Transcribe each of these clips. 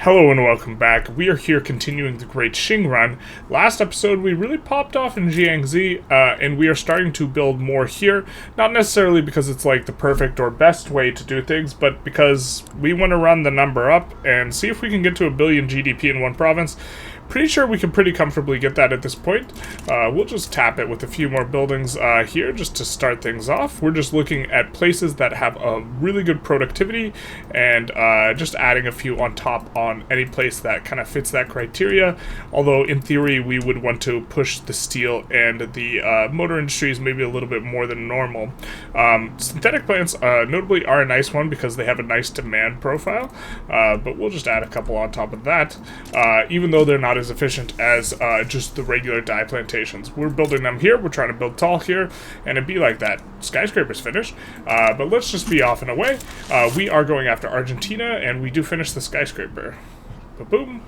Hello and welcome back. We are here continuing the Great Qing run. Last episode we really popped off in Jiangxi, and we are starting to build more here. Not necessarily because it's like the perfect or best way to do things, but because we want to run the number up and see if we can get to 1 billion GDP in one province. Pretty sure we can pretty comfortably get that at this point. We'll just tap it with a few more buildings here just to start things off. We're just looking at places that have a really good productivity and just adding a few on top on any place that kind of fits that criteria. Although in theory we would want to push the steel and the motor industries maybe a little bit more than normal. Synthetic plants notably are a nice one because they have a nice demand profile, but we'll just add a couple on top of that, even though they're not as efficient as just the regular dye plantations. We're building them here, we're trying to build tall here, and it'd be like that. Skyscraper's finished, but let's just be off and away. We are going after Argentina, and we do finish the skyscraper. Ba-boom.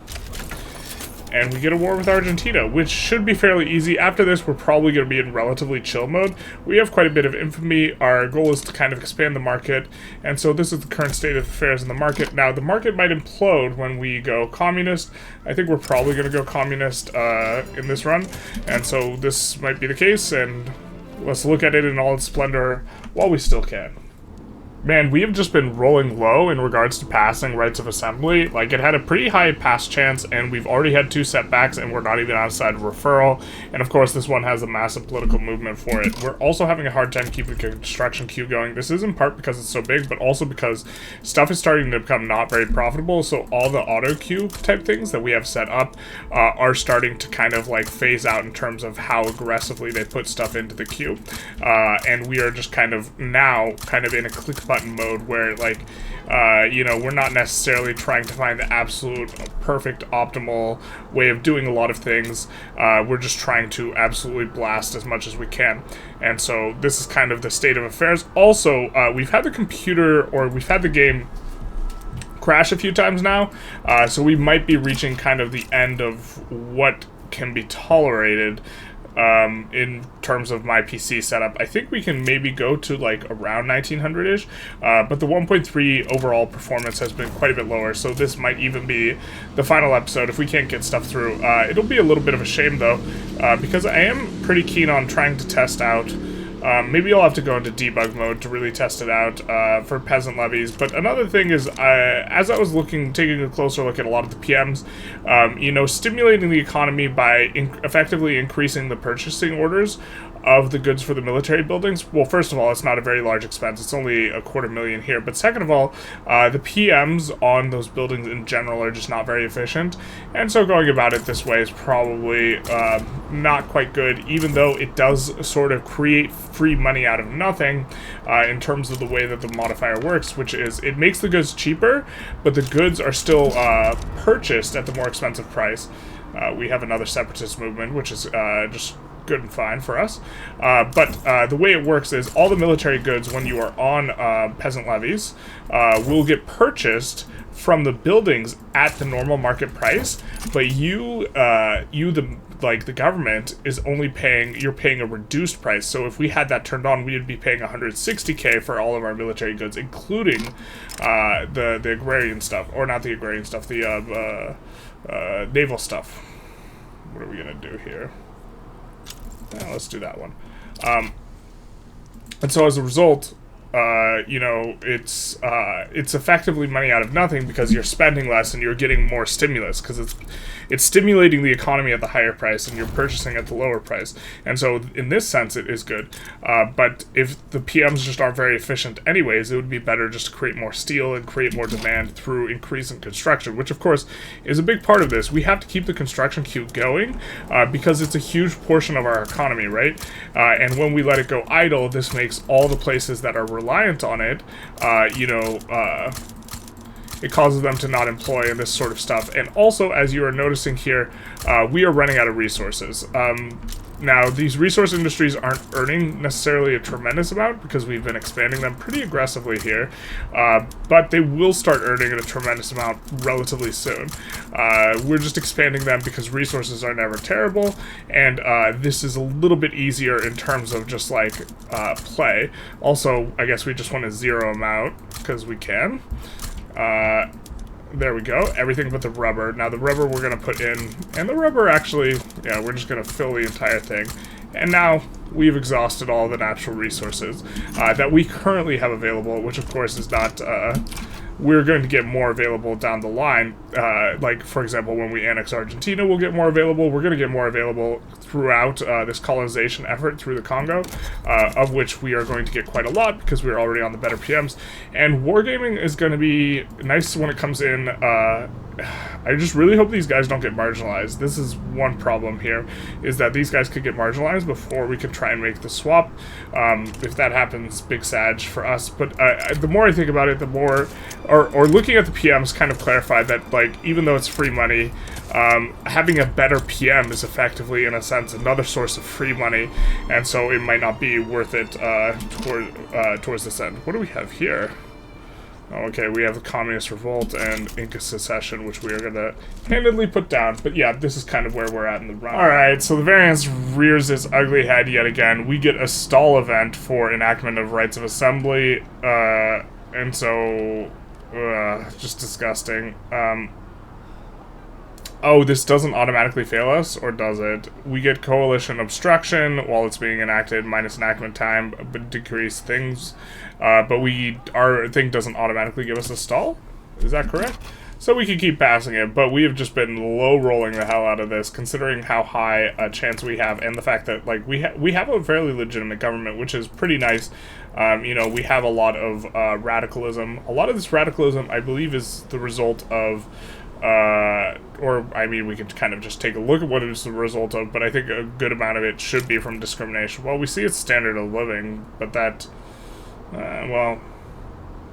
And we get a war with Argentina, which should be fairly easy. After this, we're probably going to be in relatively chill mode. We have quite a bit of infamy. Our goal is to kind of expand the market, and so this is the current state of affairs in the market. Now, the market might implode when we go communist. I think we're probably going to go communist in this run, and so this might be the case, and let's look at it in all its splendor while we still can. Man, we have just been rolling low in regards to passing rights of assembly. Like, it had a pretty high pass chance, and we've already had 2 setbacks, and we're not even outside of referral. And of course, this one has a massive political movement for it. We're also having a hard time keeping the construction queue going. This is in part because it's so big, but also because stuff is starting to become not very profitable, so all the auto queue type things that we have set up are starting to kind of like phase out in terms of how aggressively they put stuff into the queue. And we are just kind of now in a click button mode where, like, you know, we're not necessarily trying to find the absolute perfect optimal way of doing a lot of things. We're just trying to absolutely blast as much as we can, and so this is kind of the state of affairs. Also, we've had the game crash a few times now, so we might be reaching kind of the end of what can be tolerated in terms of my PC setup. I think we can maybe go to like around 1900-ish, but the 1.3 overall performance has been quite a bit lower, so this might even be the final episode if we can't get stuff through. It'll be a little bit of a shame though, because I am pretty keen on trying to test out. Maybe I'll have to go into debug mode to really test it out for peasant levies. But another thing is, as I was taking a closer look at a lot of the PMs, you know, stimulating the economy by effectively increasing the purchasing orders of the goods for the military buildings. Well, first of all, it's not a very large expense. It's only $250,000 here. But second of all, the PMs on those buildings in general are just not very efficient. And so going about it this way is probably not quite good, even though it does sort of create free money out of nothing in terms of the way that the modifier works, which is it makes the goods cheaper, but the goods are still purchased at the more expensive price. We have another separatist movement, which is just good and fine for us, but the way it works is all the military goods, when you are on peasant levies, will get purchased from the buildings at the normal market price, but the government is only paying a reduced price. So if we had that turned on, we would be paying 160K for all of our military goods, including the agrarian stuff, or not the agrarian stuff, the naval stuff. What are we gonna do here? Let's do that one. And so as a result, you know, it's effectively money out of nothing because you're spending less and you're getting more stimulus because it's stimulating the economy at the higher price and you're purchasing at the lower price. And so in this sense, it is good. But if the PMs just aren't very efficient anyways, it would be better just to create more steel and create more demand through increasing construction, which of course is a big part of this. We have to keep the construction queue going because it's a huge portion of our economy, right? And when we let it go idle, this makes all the places that are reliant on it, it causes them to not employ and this sort of stuff. And also, as you are noticing here, we are running out of resources. Now, these resource industries aren't earning necessarily a tremendous amount because we've been expanding them pretty aggressively here, but they will start earning a tremendous amount relatively soon. We're just expanding them because resources are never terrible, and this is a little bit easier in terms of just like play. Also, I guess we just want to zero them out because we can. There we go. Everything but the rubber. Now the rubber we're going to put in, and the rubber actually, yeah, we're just going to fill the entire thing. And now we've exhausted all the natural resources that we currently have available, which of course is not, we're going to get more available down the line. Like, for example, when we annex Argentina, we'll get more available. We're going to get more available throughout this colonization effort through the Congo, of which we are going to get quite a lot because we're already on the better PMs. And wargaming is going to be nice when it comes in. I just really hope these guys don't get marginalized. This is one problem here, is that these guys could get marginalized before we can try and make the swap. If that happens, big sag for us. But the more I think about it, the more, or looking at the PMs kind of clarified that, like, even though it's free money, having a better PM is effectively, in a sense, another source of free money, and so it might not be worth it towards this end. What do we have here? Okay, we have the Communist Revolt and Inca Secession, which we are going to handedly put down. But yeah, this is kind of where we're at in the run. Alright, so the variance rears its ugly head yet again. We get a stall event for enactment of rights of assembly, and so, just disgusting. Oh, this doesn't automatically fail us, or does it? We get coalition obstruction while it's being enacted, minus enactment time, but decrease things. But our thing doesn't automatically give us a stall? Is that correct? So we can keep passing it, but we have just been low-rolling the hell out of this, considering how high a chance we have, and the fact that, like, we have a fairly legitimate government, which is pretty nice. You know, we have a lot of radicalism. A lot of this radicalism, I believe, is the result of... or, I mean, we could kind of just take a look at what it is the result of, but I think a good amount of it should be from discrimination. Well, we see it's standard of living, but that, well,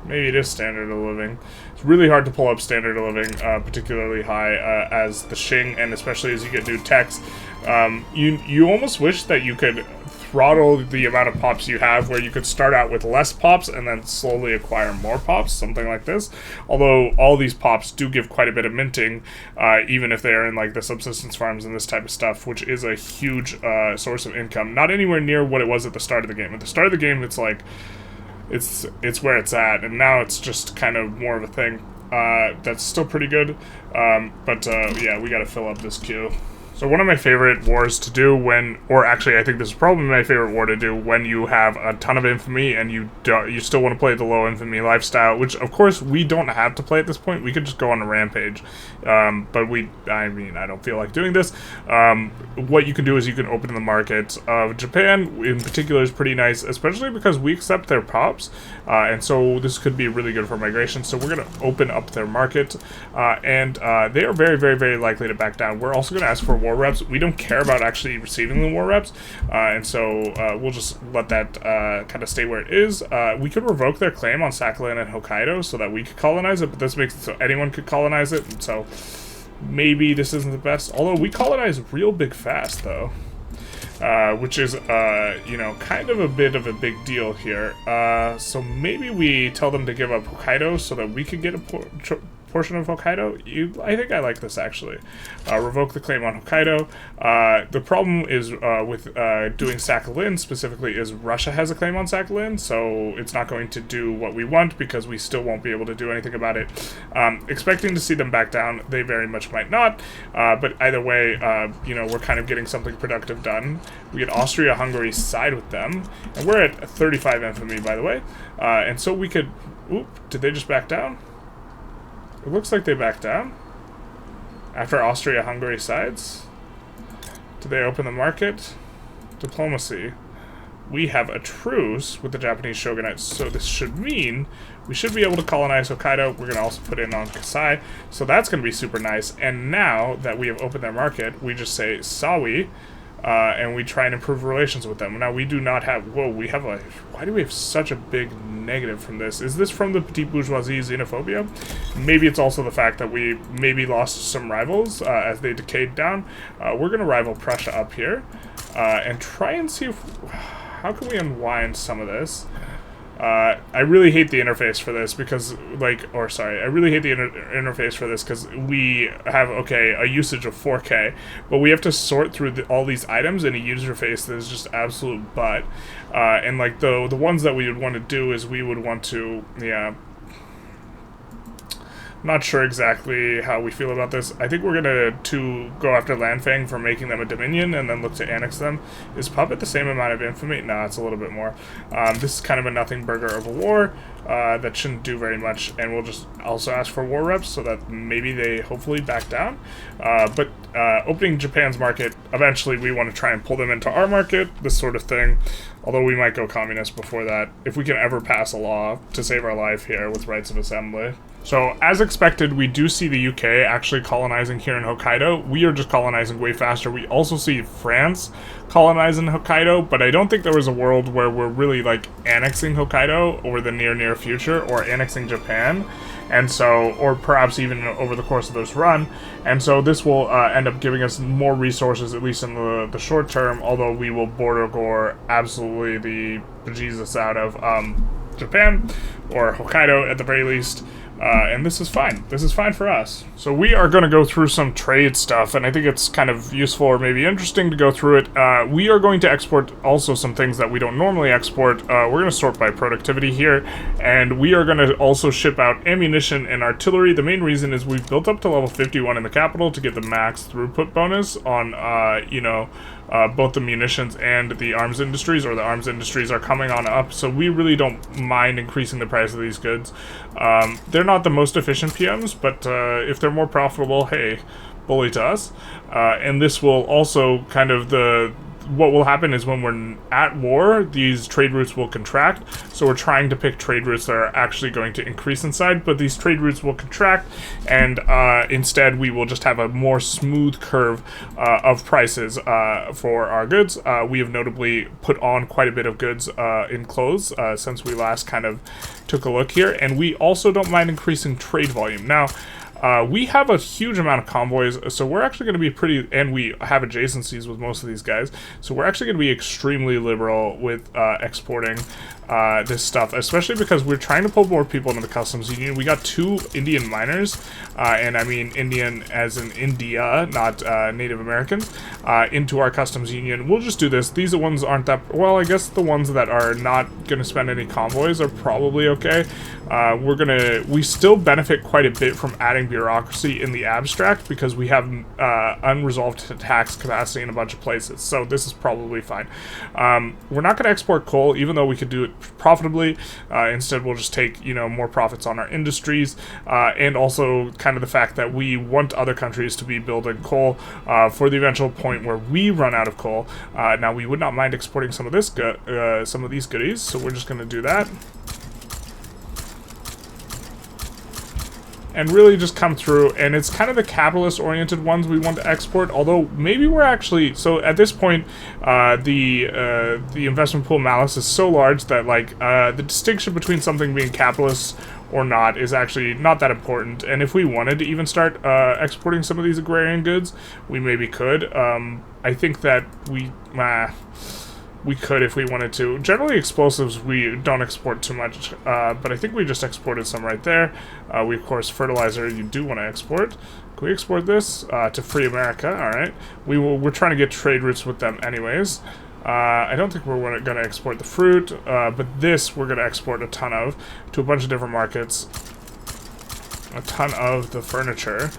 maybe it is standard of living. It's really hard to pull up standard of living, particularly high, as the Qing, and especially as you get new techs. You almost wish that you could throttle the amount of pops you have, where you could start out with less pops and then slowly acquire more pops, something like this. Although all these pops do give quite a bit of minting, even if they are in like the subsistence farms and this type of stuff, which is a huge source of income. Not anywhere near what it was at the start of the game. At the start of the game, it's like it's where it's at, and now it's just kind of more of a thing. That's still pretty good, but yeah, we got to fill up this queue. So one of my favorite wars to do when, or actually I think this is probably my favorite war to do when you have a ton of infamy and you still want to play the low infamy lifestyle, which of course we don't have to play at this point. We could just go on a rampage, but I mean, I don't feel like doing this. What you can do is you can open the market of Japan in particular is pretty nice, especially because we accept their pops, and so this could be really good for migration. So we're going to open up their market, and they are very, very, very likely to back down. We're also going to ask for war reps. We don't care about actually receiving the war reps, and so we'll just let that kind of stay where it is. We could revoke their claim on Sakhalin and Hokkaido so that we could colonize it, but this makes it so anyone could colonize it, and so maybe this isn't the best. Although we colonize real big fast, though, which is, you know, kind of a bit of a big deal here. So maybe we tell them to give up Hokkaido so that we could get a portion of Hokkaido. I think I like this, actually. Revoke the claim on Hokkaido. The problem is with doing Sakhalin specifically is Russia has a claim on Sakhalin, so it's not going to do what we want because we still won't be able to do anything about it. Expecting to see them back down, they very much might not, but either way, you know, we're kind of getting something productive done. We get Austria-Hungary side with them, and we're at 35 infamy, by the way, and so we could... Oop, did they just back down? It looks like they backed down. After Austria-Hungary sides. Did they open the market? Diplomacy. We have a truce with the Japanese Shogunate, so this should mean we should be able to colonize Hokkaido. We're going to also put in on Kasai, so that's going to be super nice. And now that we have opened their market, we just say Sawi, and we try and improve relations with them. Now, we do not have... Whoa, we have a... Why do we have such a big negative from this? Is this from the petite bourgeoisie xenophobia? Maybe it's also the fact that we maybe lost some rivals as they decayed down. We're going to rival Prussia up here and try and see if... How can we unwind some of this? I really hate the interface for this because, like, or sorry, I really hate the interface for this because we have, okay, a usage of 4K, but we have to sort through all these items in a user face that is just absolute butt. And, like, the ones that we would want to do is we would want to, yeah, Not sure exactly how we feel about this. I think we're gonna go after Lanfang for making them a dominion and then look to annex them. Is Puppet the same amount of infamy? No, it's a little bit more. This is kind of a nothing burger of a war that shouldn't do very much, and we'll just also ask for war reps so that maybe they hopefully back down. But opening Japan's market, eventually we want to try and pull them into our market, this sort of thing. Although we might go communist before that, if we can ever pass a law to save our life here with rights of assembly. So, as expected, we do see the UK actually colonizing here in Hokkaido. We are just colonizing way faster. We also see France colonizing Hokkaido, but I don't think there was a world where we're really, like, annexing Hokkaido over the near future, or annexing Japan. And so, or perhaps even over the course of this run. And so this will end up giving us more resources, at least in the short term, although we will border gore absolutely the bejesus out of Japan, or Hokkaido at the very least. And this is fine. This is fine for us. So we are going to go through some trade stuff, and I think it's kind of useful or maybe interesting to go through it. We are going to export also some things that we don't normally export. We're going to sort by productivity here, and we are going to also ship out ammunition and artillery. The main reason is we've built up to level 51 in the capital to get the max throughput bonus on, both the munitions and the arms industries, or the arms industries are coming on up, so we really don't mind increasing the price of these goods. They're not the most efficient PMs, but if they're more profitable, hey, bully to us. And this will also kind of what will happen is when we're at war, these trade routes will contract. So we're trying to pick trade routes that are actually going to increase inside, but these trade routes will contract, and instead we will just have a more smooth curve of prices for our goods. We have notably put on quite a bit of goods in clothes since we last kind of took a look here, and we also don't mind increasing trade volume. Now, we have a huge amount of convoys, so we're actually going to be and we have adjacencies with most of these guys, so we're actually going to be extremely liberal with exporting this stuff, especially because we're trying to pull more people into the customs union. We got 2 Indian miners, and I mean Indian as in India, not Native Americans, into our customs union. We'll just do this. These ones aren't that, well, I guess the ones that are not going to spend any convoys are probably okay. We still benefit quite a bit from adding bureaucracy in the abstract because we have unresolved tax capacity in a bunch of places, so this is probably fine. We're not going to export coal, even though we could do it profitably. Instead, we'll just take, more profits on our industries, and also kind of the fact that we want other countries to be building coal for the eventual point where we run out of coal. Now, we would not mind exporting some of this, some of these goodies, so we're just going to do that. And really just come through, and it's kind of the capitalist-oriented ones we want to export, although maybe we're actually, so at this point, the investment pool malice is so large that, like, the distinction between something being capitalist or not is actually not that important, and if we wanted to even start exporting some of these agrarian goods, we maybe could. I think that we could if we wanted to. Generally, explosives we don't export too much, but I think we just exported some right there. We, of course, fertilizer you do want to export. Can we export this to free America? All right. We're trying to get trade routes with them anyways. I don't think we're going to export the fruit, but this we're going to export a ton of to a bunch of different markets. A ton of the furniture.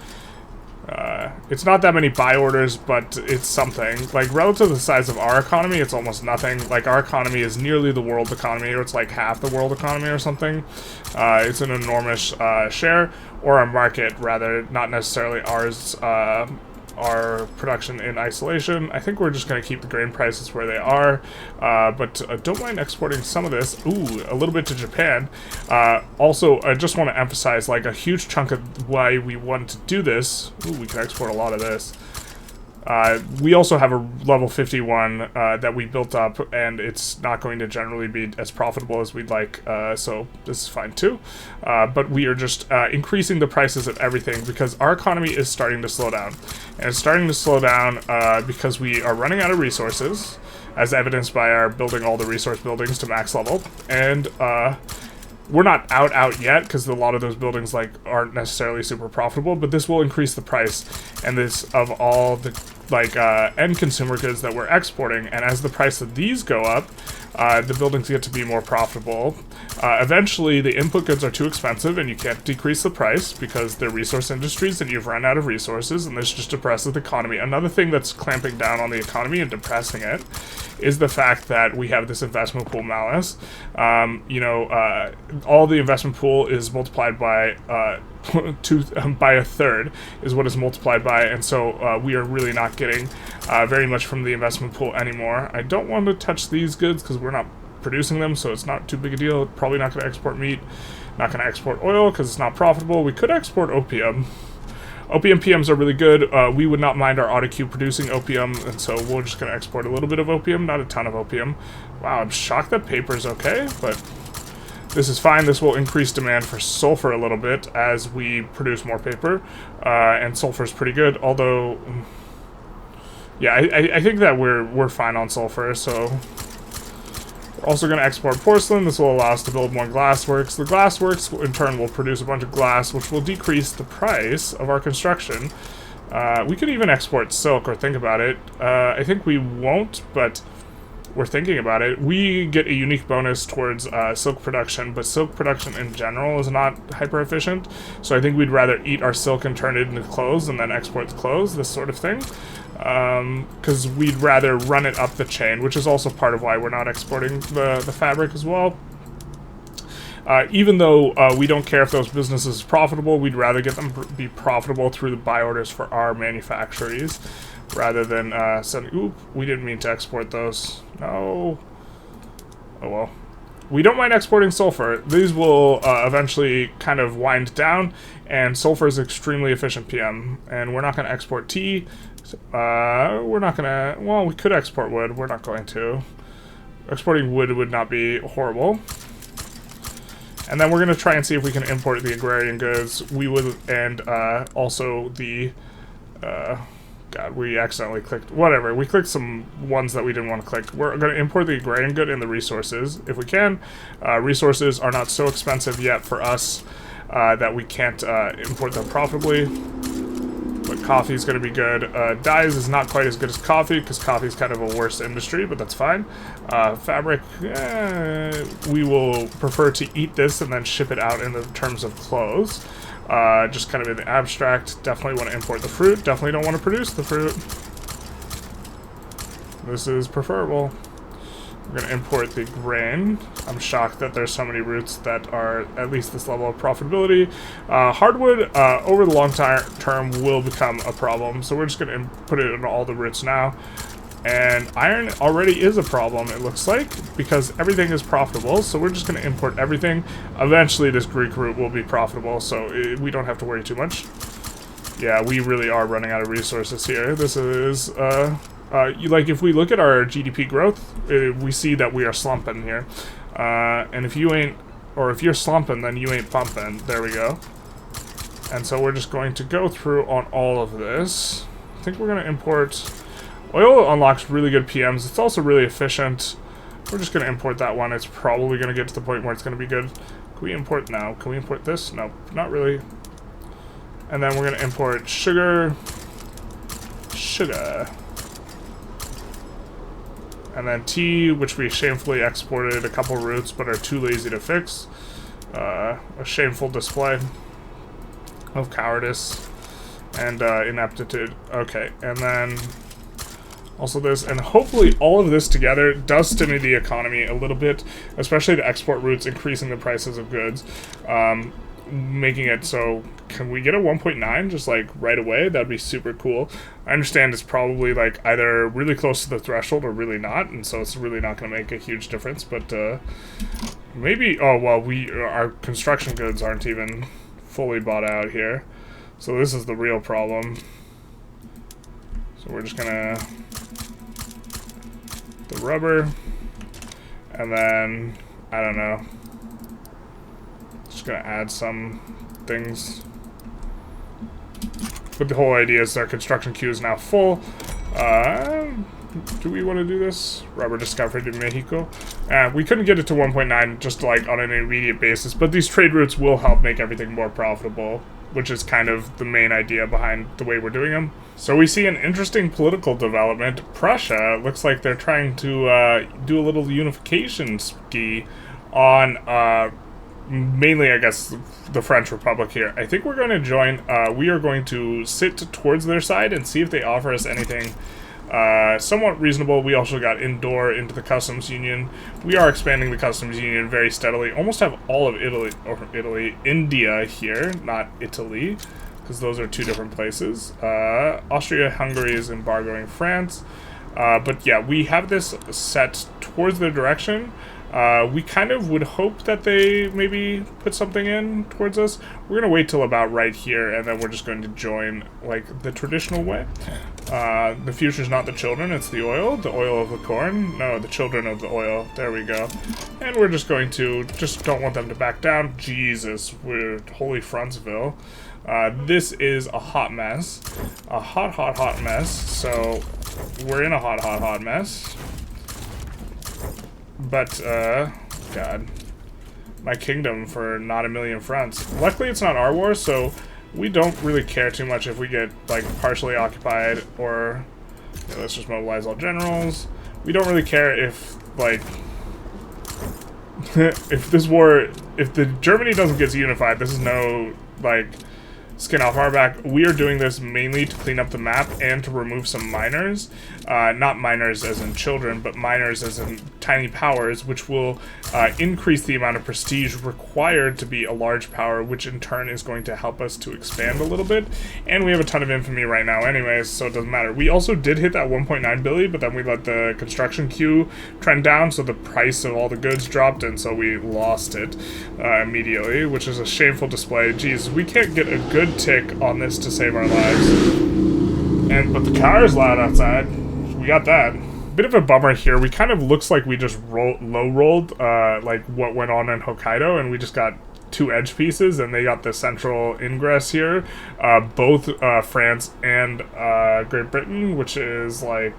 It's not that many buy orders, but it's something. Like, relative to the size of our economy, it's almost nothing. Like, our economy is nearly the world economy, or it's like half the world economy or something. It's an enormous share, or our market, rather, not necessarily ours, our production in isolation. I think we're just going to keep the grain prices where they are, but don't mind exporting some of this. Ooh, a little bit to Japan. Also, I just want to emphasize, like, a huge chunk of why we want to do this. Ooh, we can export a lot of this. We also have a level 51 that we built up, and it's not going to generally be as profitable as we'd like, so this is fine too. But we are just increasing the prices of everything because our economy is starting to slow down. And it's starting to slow down because we are running out of resources, as evidenced by our building all the resource buildings to max level, and we're not out yet, because a lot of those buildings like aren't necessarily super profitable, but this will increase the price and this of all the like end consumer goods that we're exporting, and as the price of these go up, the buildings get to be more profitable. Eventually, the input goods are too expensive, and you can't decrease the price because they're resource industries, and you've run out of resources, and this just depresses the economy. Another thing that's clamping down on the economy and depressing it is the fact that we have this investment pool malice. All the investment pool is multiplied by by a third is what is multiplied by, and so we are really not getting very much from the investment pool anymore. I don't want to touch these goods because we're not producing them, so it's not too big a deal. Probably not going to export meat, not going to export oil because it's not profitable. We could export opium. Opium PMs are really good. We would not mind our autocue producing opium, and so we're just going to export a little bit of opium, not a ton of opium. Wow, I'm shocked that paper's okay, but this is fine. This will increase demand for sulfur a little bit as we produce more paper, and sulfur is pretty good. Although, yeah, I think that we're fine on sulfur. So we're also going to export porcelain. This will allow us to build more glassworks. The glassworks in turn will produce a bunch of glass, which will decrease the price of our construction. We could even export silk, or think about it. I think we won't, but we're thinking about it. We get a unique bonus towards silk production, but silk production in general is not hyper efficient, so I think we'd rather eat our silk and turn it into clothes and then export the clothes, this sort of thing, because we'd rather run it up the chain, which is also part of why we're not exporting the fabric as well. Even though we don't care if those businesses are profitable, we'd rather get them be profitable through the buy orders for our manufactories, rather than sending... Oop, we didn't mean to export those. No. Oh well. We don't mind exporting sulfur. These will eventually kind of wind down, and sulfur is extremely efficient PM. And we're not going to export tea. We're not going to... Well, we could export wood. We're not going to. Exporting wood would not be horrible. And then we're going to try and see if we can import the agrarian goods. We would... And also the... God, we accidentally clicked... Whatever, we clicked some ones that we didn't want to click. We're going to import the agrarian good and the resources, if we can. Resources are not so expensive yet for us that we can't import them profitably. But coffee is going to be good. Dyes is not quite as good as coffee, because coffee is kind of a worse industry, but that's fine. Fabric, we will prefer to eat this and then ship it out in the terms of clothes. Just kind of in the abstract. Definitely want to import the fruit. Definitely don't want to produce the fruit. This is preferable. We're going to import the grain. I'm shocked that there's so many roots that are at least this level of profitability. Hardwood, over the long term, will become a problem, so we're just going to put it in all the roots now. And iron already is a problem, it looks like, because everything is profitable, so we're just going to import everything. Eventually this Greek root will be profitable, so we don't have to worry too much. Yeah, we really are running out of resources here. This is, like, if we look at our GDP growth, we see that we are slumping here. And if you ain't, or if you're slumping, then you ain't pumping. There we go. And so we're just going to go through on all of this. I think we're going to import... Oil unlocks really good PMs. It's also really efficient. We're just going to import that one. It's probably going to get to the point where it's going to be good. Can we import now? Can we import this? No, not really. And then we're going to import sugar. Sugar. And then tea, which we shamefully exported a couple roots, but are too lazy to fix. A shameful display of cowardice and ineptitude. Okay, and then... Also this, and hopefully all of this together does stimulate the economy a little bit, especially the export routes, increasing the prices of goods, making it so, can we get a 1.9 just like right away? That'd be super cool. I understand it's probably like either really close to the threshold or really not, and so it's really not going to make a huge difference, but maybe, oh well, our construction goods aren't even fully bought out here, so this is the real problem. So we're just gonna... the rubber, and then, I don't know, just gonna add some things. But the whole idea is our construction queue is now full. Do we want to do this? Rubber discovered in Mexico. We couldn't get it to 1.9 just like on an immediate basis, but these trade routes will help make everything more profitable, which is kind of the main idea behind the way we're doing them. So we see an interesting political development. Prussia looks like they're trying to do a little unification ski on mainly, I guess, the French Republic here. I think we're going to join. We are going to sit towards their side and see if they offer us anything somewhat reasonable. We also got indoor into the customs union. We are expanding the customs union very steadily. Almost have all of India here, not Italy, because those are two different places. Austria-Hungary is embargoing France. But yeah, we have this set towards their direction. We kind of would hope that they maybe put something in towards us. We're going to wait till about right here, and then we're just going to join, like, the traditional way. The future's not the children, it's the oil of the corn. No, the children of the oil. There we go. And we're just going to, just don't want them to back down. Jesus, we're holy Frontsville. This is a hot mess. A hot mess. So, we're in a hot mess. But, God. My kingdom for not a million fronts. Luckily, it's not our war, so we don't really care too much if we get, like, partially occupied, or... Yeah, let's just mobilize all generals. We don't really care if, like... if this war... If the Germany doesn't get unified, this is no, like... skin off our back. We are doing this mainly to clean up the map and to remove some minors. Not minors as in children, but minors as in tiny powers, which will increase the amount of prestige required to be a large power, which in turn is going to help us to expand a little bit. And we have a ton of infamy right now anyways, so it doesn't matter. We also did hit that 1.9 billion, but then we let the construction queue trend down, so the price of all the goods dropped, and so we lost it immediately, which is a shameful display. Jeez, we can't get a good tick on this to save our lives. But the car is loud outside. We got that. Bit of a bummer here. We kind of looks like we just low-rolled like what went on in Hokkaido, and we just got two edge pieces, and they got the central ingress here. Both France and Great Britain, which is like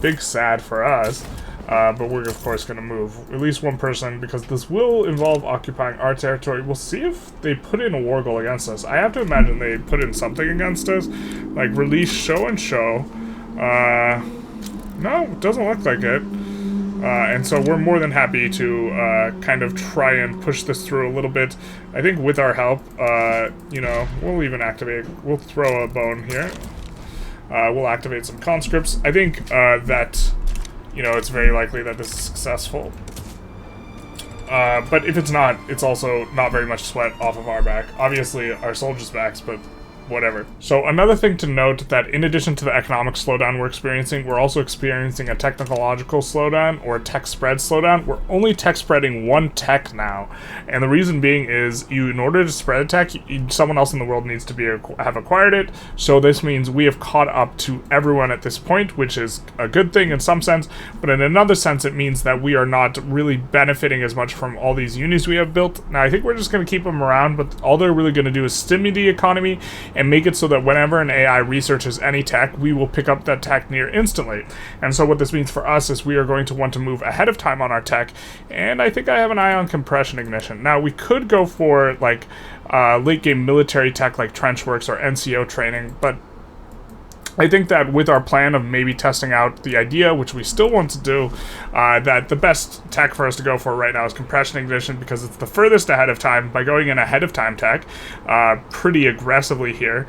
big sad for us. But we're of course going to move at least one person, because this will involve occupying our territory. We'll see if they put in a war goal against us. I have to imagine they put in something against us, like release show and show. No, it doesn't look like it. And so we're more than happy to kind of try and push this through a little bit. I think with our help, you know, we'll even activate, we'll throw a bone here. We'll activate some conscripts. I think that, you know, it's very likely that this is successful. But if it's not, it's also not very much sweat off of our back. Obviously, our soldiers' backs, but whatever. So another thing to note, that in addition to the economic slowdown we're experiencing, we're also experiencing a technological slowdown, or a tech spread slowdown. We're only tech spreading one tech now, and the reason being is, in order to spread a tech, someone else in the world needs to have acquired it. So this means we have caught up to everyone at this point, which is a good thing in some sense, but in another sense it means that we are not really benefiting as much from all these unis we have built. Now I think we're just going to keep them around, but all they're really going to do is stimulate the economy and make it so that whenever an AI researches any tech, we will pick up that tech near instantly. And so what this means for us is we are going to want to move ahead of time on our tech, and I think I have an eye on compression ignition. Now, we could go for, like, late game military tech like trenchworks or NCO training, but I think that with our plan of maybe testing out the idea, which we still want to do, that the best tech for us to go for right now is compression ignition, because it's the furthest ahead of time. By going in ahead of time tech pretty aggressively here,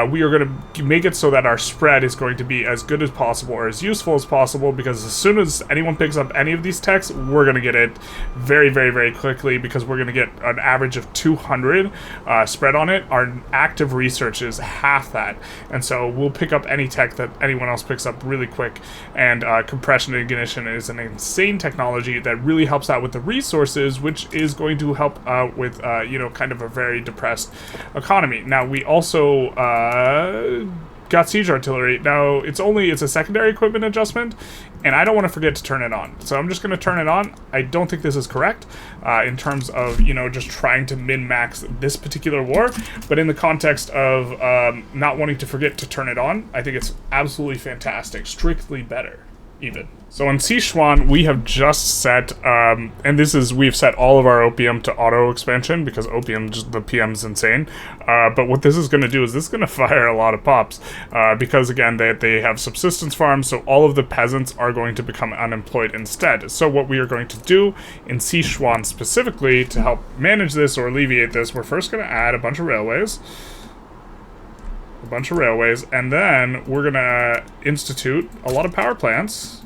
we are going to make it so that our spread is going to be as good as possible, or as useful as possible, because as soon as anyone picks up any of these techs, we're going to get it very, very, very quickly, because we're going to get an average of 200 spread on it. Our active research is half that, and so we'll pick up any tech that anyone else picks up really quick. And compression ignition is an insane technology that really helps out with the resources, which is going to help out with you know, kind of a very depressed economy. Now we also got siege artillery. Now it's a secondary equipment adjustment, and I don't want to forget to turn it on, so I'm just going to turn it on. I don't think this is correct in terms of, you know, just trying to min-max this particular war, but in the context of not wanting to forget to turn it on, I think it's absolutely fantastic. Strictly better. even. So in Sichuan, we have just set, and we've set all of our opium to auto expansion because opium, just the PM's insane. But what this is going to do is this is going to fire a lot of pops because again, they have subsistence farms, so all of the peasants are going to become unemployed instead. So what we are going to do in Sichuan specifically to help manage this or alleviate this, we're first going to add a bunch of railways. And then we're going to institute a lot of power plants.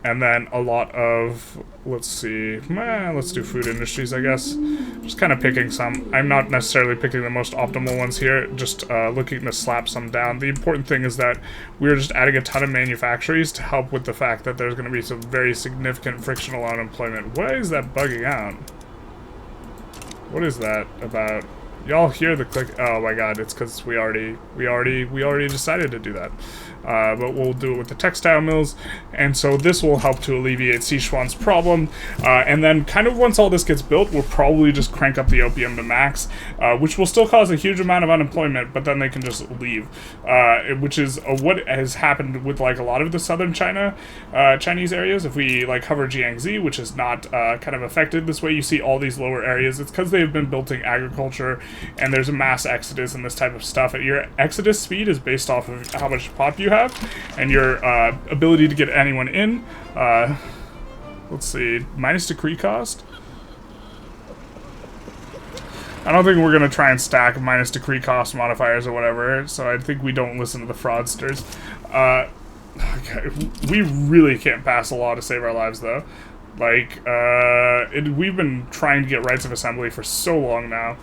And then a lot of, let's do food industries, I guess. Just kind of picking some. I'm not necessarily picking the most optimal ones here, just looking to slap some down. The important thing is that we're just adding a ton of manufactories to help with the fact that there's going to be some very significant frictional unemployment. Why is that bugging out? What is that about? Y'all hear the click? Oh my god, it's because we already decided to do that. But we'll do it with the textile mills, and so this will help to alleviate Sichuan's problem. And then kind of once all this gets built, we'll probably just crank up the opium to max, which will still cause a huge amount of unemployment, but then they can just leave, which is what has happened with like a lot of the southern Chinese areas. If we like cover Jiangxi, which is not kind of affected this way, you see all these lower areas. It's because they've been building agriculture, and there's a mass exodus and this type of stuff. Your exodus speed is based off of how much pop you have and your ability to get anyone in. Let's see, minus decree cost. I don't think we're going to try and stack minus decree cost modifiers or whatever, so I think we don't listen to the fraudsters. Okay, we really can't pass a law to save our lives, though. Like, we've been trying to get rights of assembly for so long now.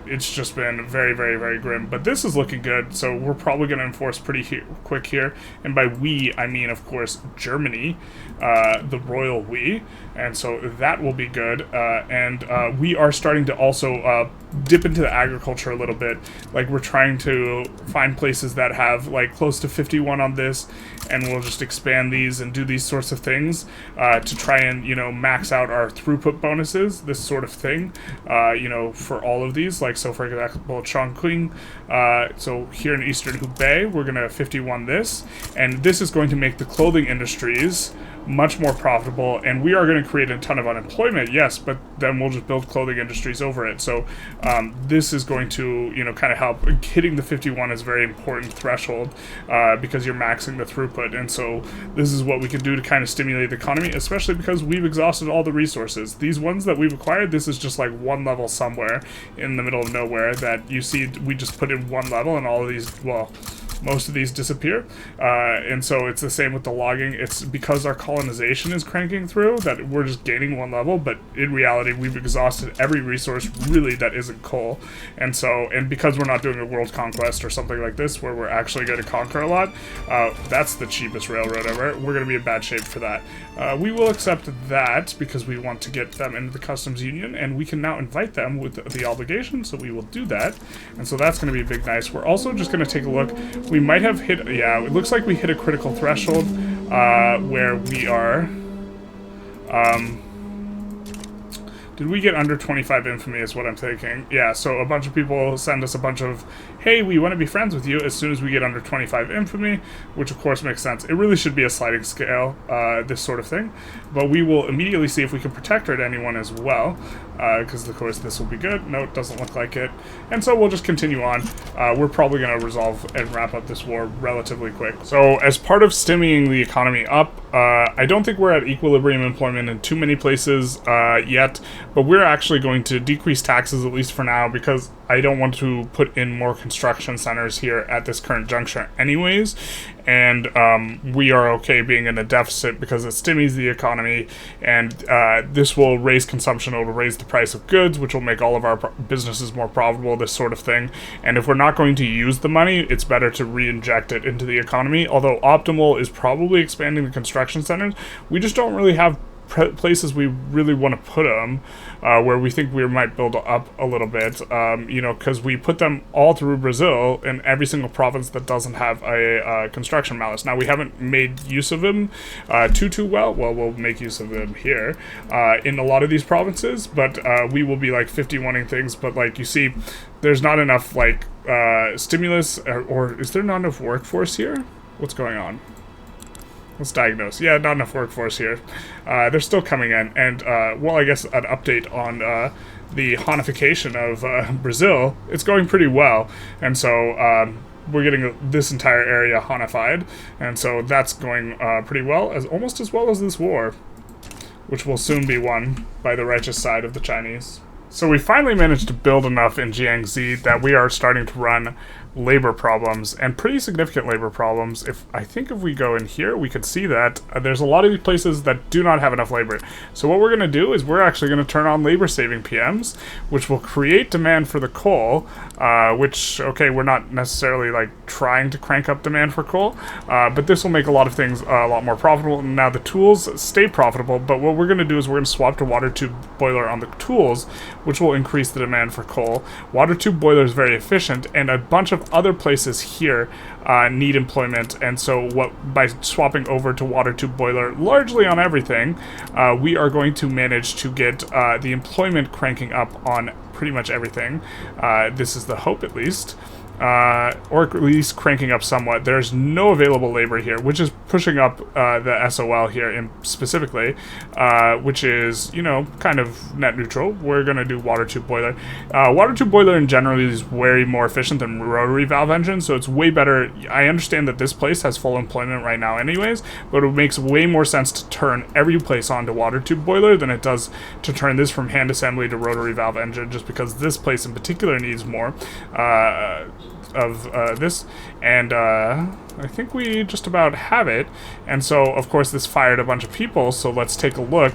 It's just been very, very, very grim. But this is looking good, so we're probably going to enforce pretty quick here. And by we, I mean, of course, Germany, the royal we. And so that will be good. And we are starting to also dip into the agriculture a little bit. Like, we're trying to find places that have, like, close to 51 on this, and we'll just expand these and do these sorts of things to try and, you know, max out our throughput bonuses, this sort of thing, you know, for all of these. Like, so for example, Chongqing, so here in Eastern Hubei, we're going to 51 this, and this is going to make the clothing industries much more profitable, and we are going to create a ton of unemployment, yes, but then we'll just build clothing industries over it. So this is going to, you know, kind of help. Hitting the 51 is a very important threshold because you're maxing the throughput, and so this is what we can do to kind of stimulate the economy, especially because we've exhausted all the resources. These ones that we've acquired, this is just like one level somewhere in the middle of nowhere that you see we just put in one level, and all of these, well, most of these disappear, and so it's the same with the logging. It's because our colonization is cranking through that we're just gaining one level, but in reality we've exhausted every resource really that isn't coal, and so, and because we're not doing a world conquest or something like this where we're actually going to conquer a lot, that's the cheapest railroad ever. We're going to be in bad shape for that. We will accept that because we want to get them into the customs union, and we can now invite them with the obligation, so we will do that, and so that's going to be big nice. We're also just going to take a look. We might have hit, yeah, it looks like we hit a critical threshold where we are, did we get under 25 infamy is what I'm thinking. Yeah, so a bunch of people send us a bunch of, hey, we want to be friends with you as soon as we get under 25 infamy, which of course makes sense. It really should be a sliding scale, this sort of thing. But we will immediately see if we can protect anyone as well, because of course this will be good. No, it doesn't look like it. And so we'll just continue on. We're probably going to resolve and wrap up this war relatively quick. So as part of stemming the economy up, I don't think we're at equilibrium employment in too many places yet, but we're actually going to decrease taxes, at least for now, because I don't want to put in more construction centers here at this current juncture anyways, and we are okay being in a deficit because it stimulates the economy, and this will raise consumption, it will raise the price of goods, which will make all of our businesses more profitable, this sort of thing. And if we're not going to use the money, it's better to re-inject it into the economy, although optimal is probably expanding the construction centers. We just don't really have places we really want to put them where we think we might build up a little bit, you know, because we put them all through Brazil in every single province that doesn't have a construction malice. Now, we haven't made use of them too well. Well, we'll make use of them here in a lot of these provinces, but we will be like 51ing things. But like you see, there's not enough like stimulus, or is there not enough workforce here? What's going on? Let's diagnose. Yeah, not enough workforce here. They're still coming in. And, well, I guess an update on the Hanification of Brazil. It's going pretty well. And so we're getting this entire area Hanified. And so that's going pretty well, almost as well as this war, which will soon be won by the righteous side of the Chinese. So we finally managed to build enough in Jiangxi that we are starting to run labor problems, and pretty significant labor problems. I think if we go in here, we could see that there's a lot of these places that do not have enough labor. So what we're going to do is we're actually going to turn on labor-saving PMs, which will create demand for the coal, which, okay, we're not necessarily, like, trying to crank up demand for coal, but this will make a lot of things a lot more profitable. Now, the tools stay profitable, but what we're going to do is we're going to swap to water tube boiler on the tools, which will increase the demand for coal. Water tube boiler is very efficient, and a bunch of other places here need employment, and so by swapping over to water tube boiler largely on everything, we are going to manage to get the employment cranking up on pretty much everything. This is the hope, at least. Or at least cranking up somewhat. There's no available labor here, which is pushing up the SOL here specifically, which is, you know, kind of net neutral. We're going to do water tube boiler. Water tube boiler in general is way more efficient than rotary valve engine, so it's way better. I understand that this place has full employment right now anyways, but it makes way more sense to turn every place onto water tube boiler than it does to turn this from hand assembly to rotary valve engine, just because this place in particular needs more of this, and I think we just about have it. And so of course this fired a bunch of people, so let's take a look.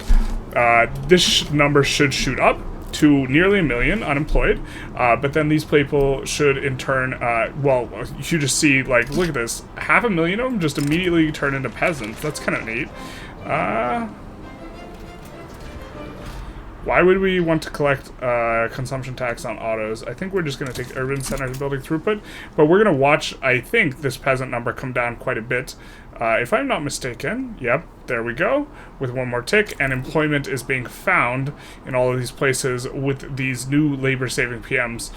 This number should shoot up to nearly 1 million unemployed, but then these people should in turn, well, you just see, like, look at this, 500,000 of them just immediately turn into peasants. That's kind of neat. Why would we want to collect consumption tax on autos? I think we're just going to take urban centers building throughput, but we're going to watch, I think, this peasant number come down quite a bit. If I'm not mistaken, yep, there we go, with one more tick, and employment is being found in all of these places with these new labor-saving PMs,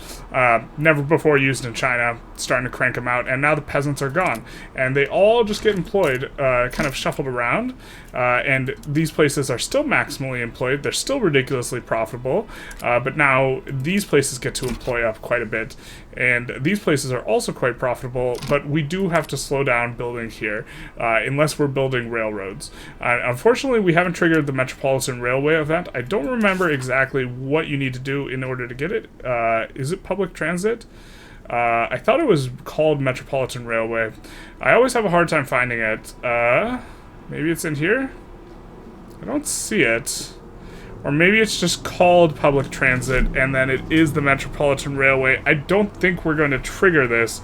never before used in China, starting to crank them out, and now the peasants are gone, and they all just get employed, kind of shuffled around, and these places are still maximally employed, they're still ridiculously profitable, but now these places get to employ up quite a bit, and these places are also quite profitable, but we do have to slow down building here, unless we're building railroads. Unfortunately, we haven't triggered the Metropolitan Railway event. I don't remember exactly what you need to do in order to get it. Is it public transit? I thought it was called Metropolitan Railway. I always have a hard time finding it. Maybe it's in here? I don't see it. Or maybe it's just called public transit, and then it is the Metropolitan Railway. I don't think we're going to trigger this,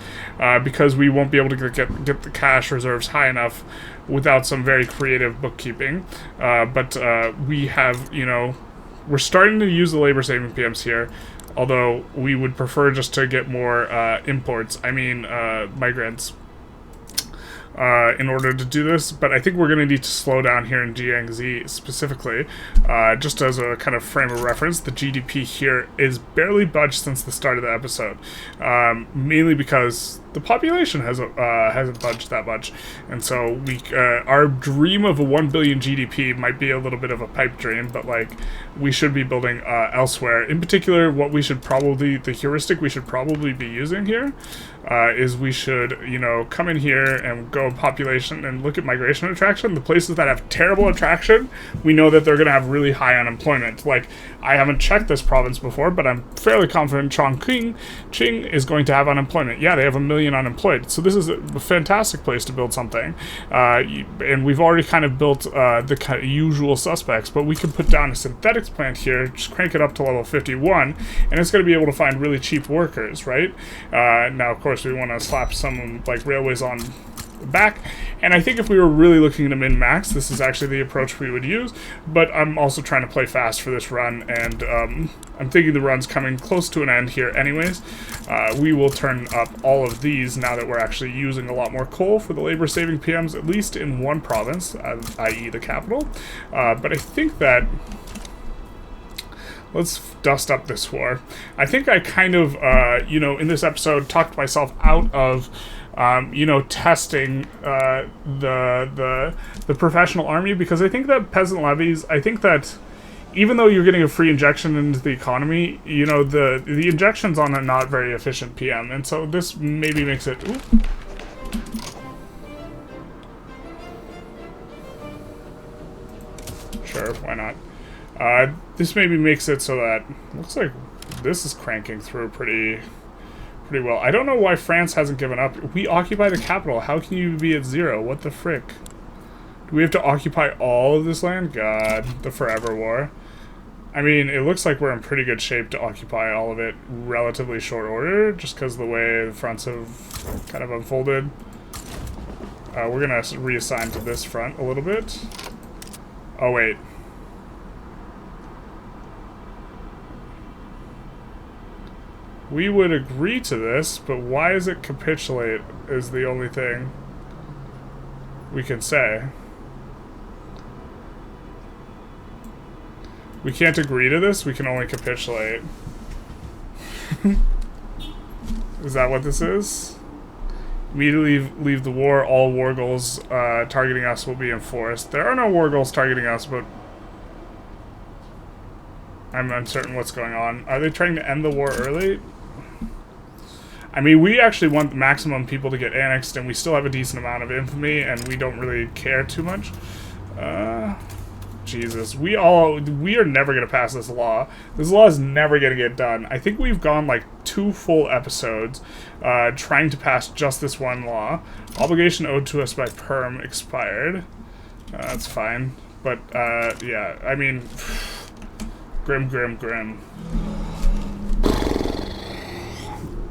because we won't be able to get the cash reserves high enough without some very creative bookkeeping. But we have, you know, we're starting to use the labor-saving PMs here, although we would prefer just to get more imports, migrants, in order to do this, but I think we're going to need to slow down here in Jiangxi specifically. Just as a kind of frame of reference, the GDP here is barely budged since the start of the episode, mainly because the population hasn't budged that much, and so our dream of a 1 billion GDP might be a little bit of a pipe dream, but like we should be building elsewhere. In particular, the heuristic we should probably be using here is we should, you know, come in here and go population and look at migration attraction. The places that have terrible attraction, we know that they're going to have really high unemployment. Like, I haven't checked this province before, but I'm fairly confident Qing is going to have unemployment. Yeah, they have 1 million unemployed. So this is a fantastic place to build something. And we've already kind of built the kind of usual suspects, but we can put down a synthetics plant here, just crank it up to level 51, and it's going to be able to find really cheap workers, right? Now, of course, we want to slap some like railways on back, and I think if we were really looking to min-max, this is actually the approach we would use, but I'm also trying to play fast for this run, and I'm thinking the run's coming close to an end here anyways. We will turn up all of these now that we're actually using a lot more coal for the labor-saving PMs, at least in one province, i.e. the capital, but I think that Let's dust up this war. I think I kind of, you know, in this episode, talked myself out of, you know, testing the professional army, because I think that peasant levies, I think that even though you're getting a free injection into the economy, you know, the injection's on a not very efficient PM, and so this maybe makes it... Ooh. Sure, why not? This maybe makes it so that... Looks like this is cranking through pretty well. I don't know why France hasn't given up. We occupy the capital. How can you be at 0? What the frick? Do we have to occupy all of this land? God, the Forever War. I mean, it looks like we're in pretty good shape to occupy all of it relatively short order, just because of the way the fronts have kind of unfolded. We're going to reassign to this front a little bit. Oh, wait. We would agree to this, but why does it capitulate is the only thing we can say. We can't agree to this, we can only capitulate. Is that what this is? Immediately leave the war, all war goals targeting us will be enforced. There are no war goals targeting us, but I'm uncertain what's going on. Are they trying to end the war early? I mean, we actually want the maximum people to get annexed, and we still have a decent amount of infamy, and we don't really care too much. Jesus, we are never going to pass this law. This law is never going to get done. I think we've gone like 2 full episodes trying to pass just this one law. Obligation owed to us by perm expired. That's fine. But, yeah, I mean, grim.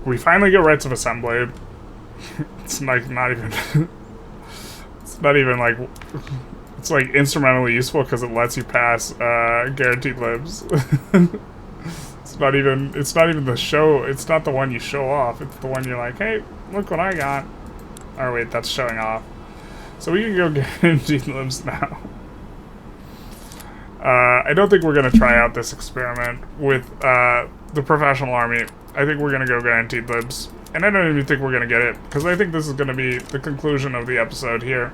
We finally get rights of assembly. It's like not even... it's not even like... It's like instrumentally useful because it lets you pass guaranteed libs. It's not even the show. It's not the one you show off. It's the one you're like, hey, look what I got. Oh wait, that's showing off. So we can go guaranteed libs now. I don't think we're gonna try out this experiment with the professional army. I think we're gonna go guaranteed libs, and I don't even think we're gonna get it because I think this is gonna be the conclusion of the episode here.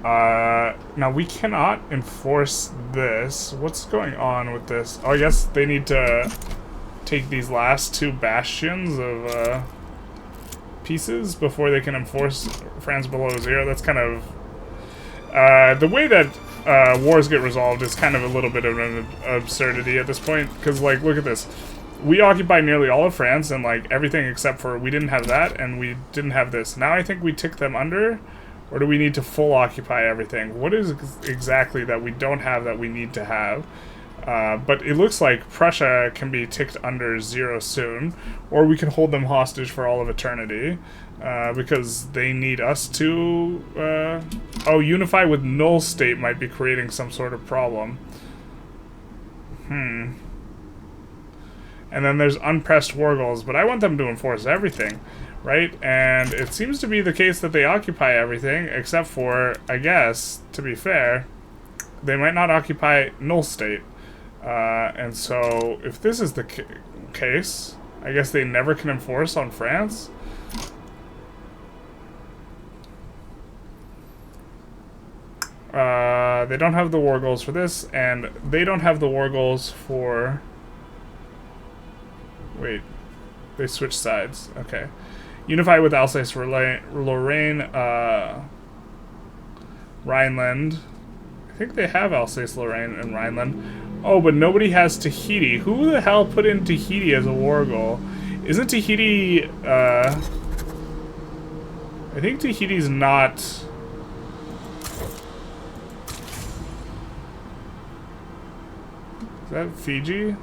Now we cannot enforce this. What's going on with this? Oh, I guess they need to take these last 2 bastions of pieces before they can enforce France below 0. That's kind of the way that wars get resolved is kind of a little bit of an absurdity at this point, because like look at this. We occupied nearly all of France and like everything except for we didn't have that and we didn't have this. Now I think we tick them under. Or do we need to full occupy everything? What is exactly that we don't have that we need to have? But it looks like Prussia can be ticked under 0 soon. Or we can hold them hostage for all of eternity. Because they need us to... oh, unify with null state might be creating some sort of problem. And then there's unpressed war goals, but I want them to enforce everything. Right? And it seems to be the case that they occupy everything, except for, I guess, to be fair, they might not occupy null state. And so, if this is the case, I guess they never can enforce on France. They don't have the war goals for this, and they don't have the war goals for... Wait. They switched sides. Okay. Unify with Alsace-Lorraine, Rhineland. I think they have Alsace-Lorraine and Rhineland. Oh, but nobody has Tahiti. Who the hell put in Tahiti as a war goal? Isn't Tahiti, I think Tahiti's not... Is that Fiji?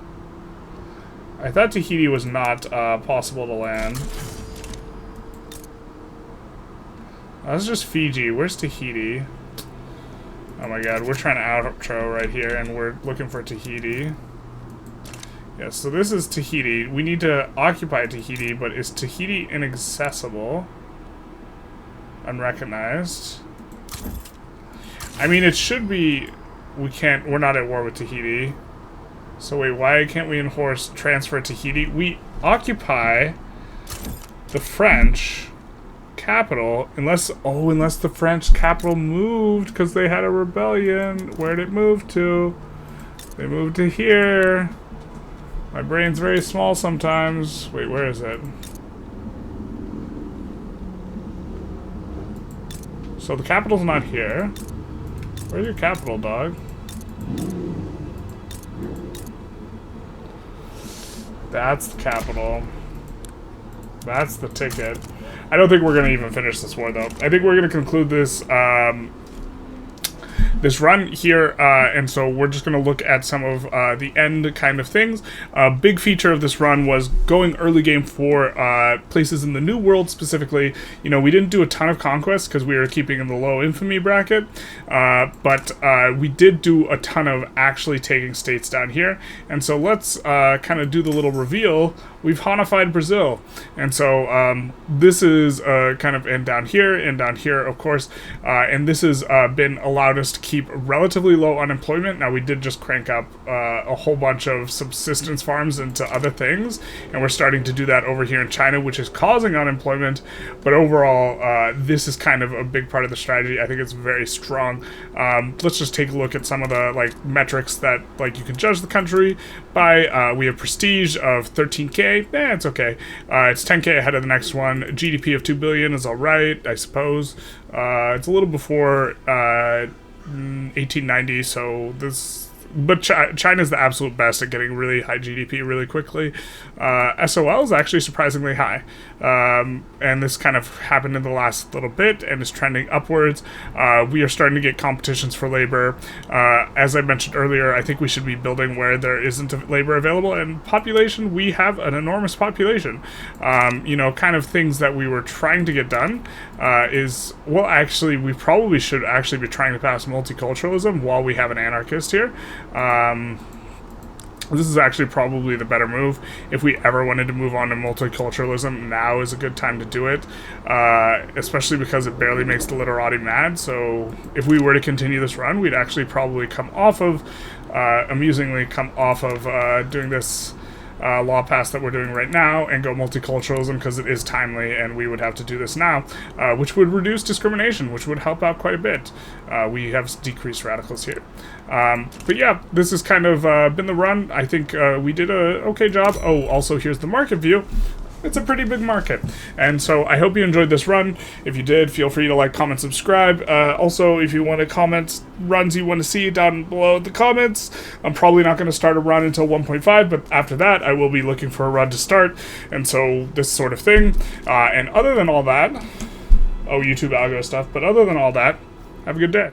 I thought Tahiti was not possible to land. That's just Fiji. Where's Tahiti? Oh my god, we're trying to outro right here, and we're looking for Tahiti. Yeah, so this is Tahiti. We need to occupy Tahiti, but is Tahiti inaccessible? Unrecognized. I mean, it should be... We're not at war with Tahiti. So wait, why can't we enforce transfer Tahiti? We occupy the French capital unless the French capital moved because they had a rebellion. Where'd it move to? They moved to here. My brain's very small sometimes. Wait, where is it? So the capital's not here. Where's your capital, dog? That's the capital. That's the ticket. I don't think we're going to even finish this war, though. I think we're going to conclude this this run here, and so we're just going to look at some of the end kind of things. A big feature of this run was going early game for places in the New World specifically. You know, we didn't do a ton of conquests because we were keeping in the low infamy bracket, but we did do a ton of actually taking states down here, and so let's kind of do the little reveal. We've Hanified Brazil, and so this is kind of, and down here, of course, and this has been allowed us to keep relatively low unemployment. Now, we did just crank up a whole bunch of subsistence farms into other things, and we're starting to do that over here in China, which is causing unemployment, but overall, this is kind of a big part of the strategy. I think it's very strong. Let's just take a look at some of the, like, metrics that, like, you can judge the country by. We have prestige of 13K. It's okay. It's 10K ahead of the next one. GDP of 2 billion is all right, I suppose. It's a little before 1890, so this... But China's the absolute best at getting really high GDP really quickly. SOL is actually surprisingly high. And this kind of happened in the last little bit and is trending upwards. We are starting to get competitions for labor. As I mentioned earlier, I think we should be building where there isn't labor available. And population, we have an enormous population. You know, kind of things that we were trying to get done is, well, actually, we probably should actually be trying to pass multiculturalism while we have an anarchist here. This is actually probably the better move. If we ever wanted to move on to multiculturalism, now is a good time to do it, especially because it barely makes the literati mad. So if we were to continue this run, we'd actually probably come off of, amusingly come off of doing this law pass that we're doing right now and go multiculturalism because it is timely, and we would have to do this now, which would reduce discrimination, which would help out quite a bit. We have decreased radicals here. But yeah, this has kind of been the run. I think we did a okay job. Oh, also here's the market view. It's a pretty big market. And so I hope you enjoyed this run. If you did, feel free to like, comment, subscribe. Also, if you want to comment runs you want to see down below in the comments. I'm probably not going to start a run until 1.5, but after that, I will be looking for a run to start. And so this sort of thing. And other than all that, YouTube algo stuff, but other than all that, have a good day.